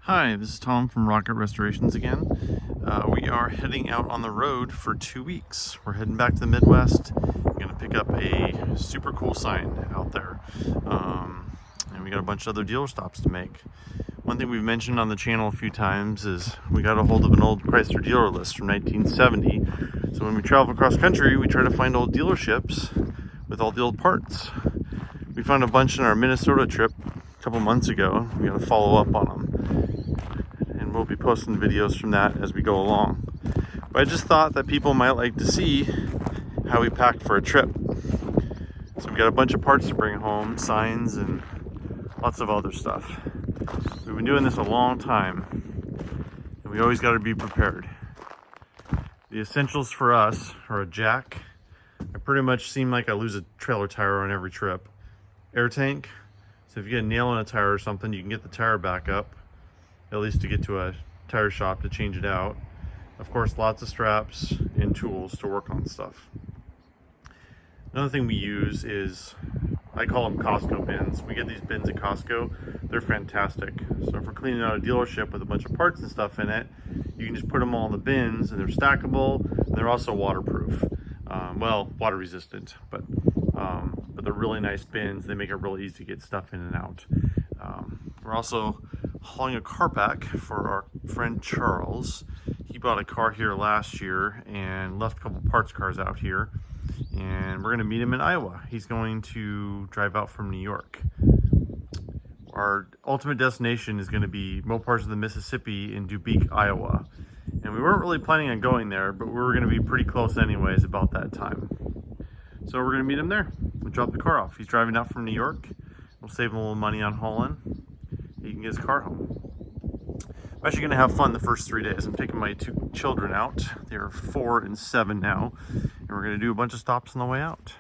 Hi, this is Tom from Rocket Restorations again. We are heading out on the road for 2 weeks. We're heading back to the Midwest. I'm going to pick up a super cool sign out there. And we got a bunch of other dealer stops to make. One thing we've mentioned on the channel a few times is we got a hold of an old Chrysler dealer list from 1970. So when we travel across country, we try to find old dealerships with all the old parts. We found a bunch in our Minnesota trip a couple months ago. We got to follow up on them. And we'll be posting videos from that as we go along. But I just thought that people might like to see how we packed for a trip. So we got a bunch of parts to bring home, signs and lots of other stuff. We've been doing this a long time, and we always got to be prepared. The essentials for us are a jack. I pretty much seem like I lose a trailer tire on every trip. Air tank, so if you get a nail in a tire or something, you can get the tire back up, at least to get to a tire shop to change it out. Of course, lots of straps and tools to work on stuff. Another thing we use is, I call them Costco bins. We get these bins at Costco. They're fantastic. So if we're cleaning out a dealership with a bunch of parts and stuff in it, you can just put them all in the bins, and they're stackable, and they're also waterproof. Well, water resistant, but they're really nice bins. They make it really easy to get stuff in and out. We're also hauling a car back for our friend Charles. He bought a car here last year and left a couple parts cars out here, and we're going to meet him in Iowa. He's going to drive out from New York. Our ultimate destination is going to be Mopars of the Mississippi in Dubuque, Iowa. And we weren't really planning on going there, but we were going to be pretty close anyways about that time. So we're going to meet him there. We'll drop the car off. He's driving out from New York. We'll save him a little money on hauling. He can get his car home. I'm actually going to have fun the first 3 days. I'm taking my two children out. They're 4 and 7 now. And we're going to do a bunch of stops on the way out.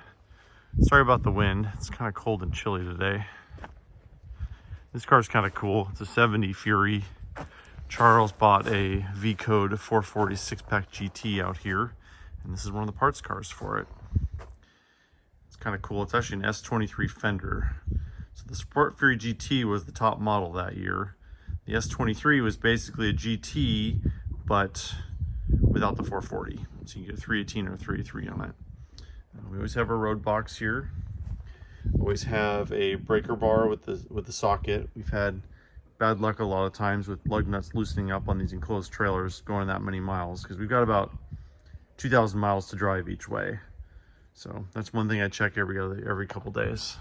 Sorry about the wind. It's kind of cold and chilly today. This car's kind of cool. It's a 70 Fury. Charles bought a V-Code 440 6-pack GT out here. And this is one of the parts cars for it. It's kind of cool. It's actually an S23 fender. So the Sport Fury GT was the top model that year. The S23 was basically a GT, but without the 440. So you can get a 318 or a 383 on it. We always have our road box here. Always have a breaker bar with the socket. We've had bad luck a lot of times with lug nuts loosening up on these enclosed trailers going that many miles, because we've got about 2,000 miles to drive each way. So that's one thing I check every couple days.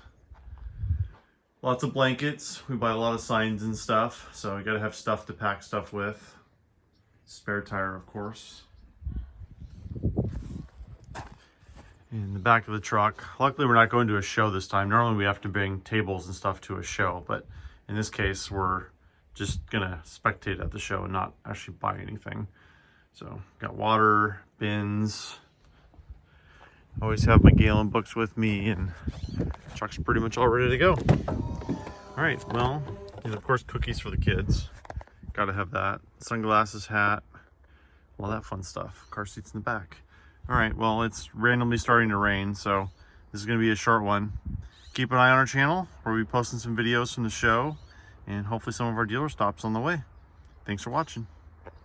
Lots of blankets. We buy a lot of signs and stuff, so we gotta have stuff to pack stuff with. Spare tire, of course. In the back of the truck. Luckily, we're not going to a show this time. Normally, we have to bring tables and stuff to a show, but in this case, we're just gonna spectate at the show and not actually buy anything. So, got water, bins. Always have my gallon books with me, and the truck's pretty much all ready to go. All right, well, and of course, cookies for the kids. Gotta have that. Sunglasses, hat, all that fun stuff. Car seats in the back. All right, well, it's randomly starting to rain, so this is gonna be a short one. Keep an eye on our channel, where we'll be posting some videos from the show, and hopefully some of our dealer stops on the way. Thanks for watching.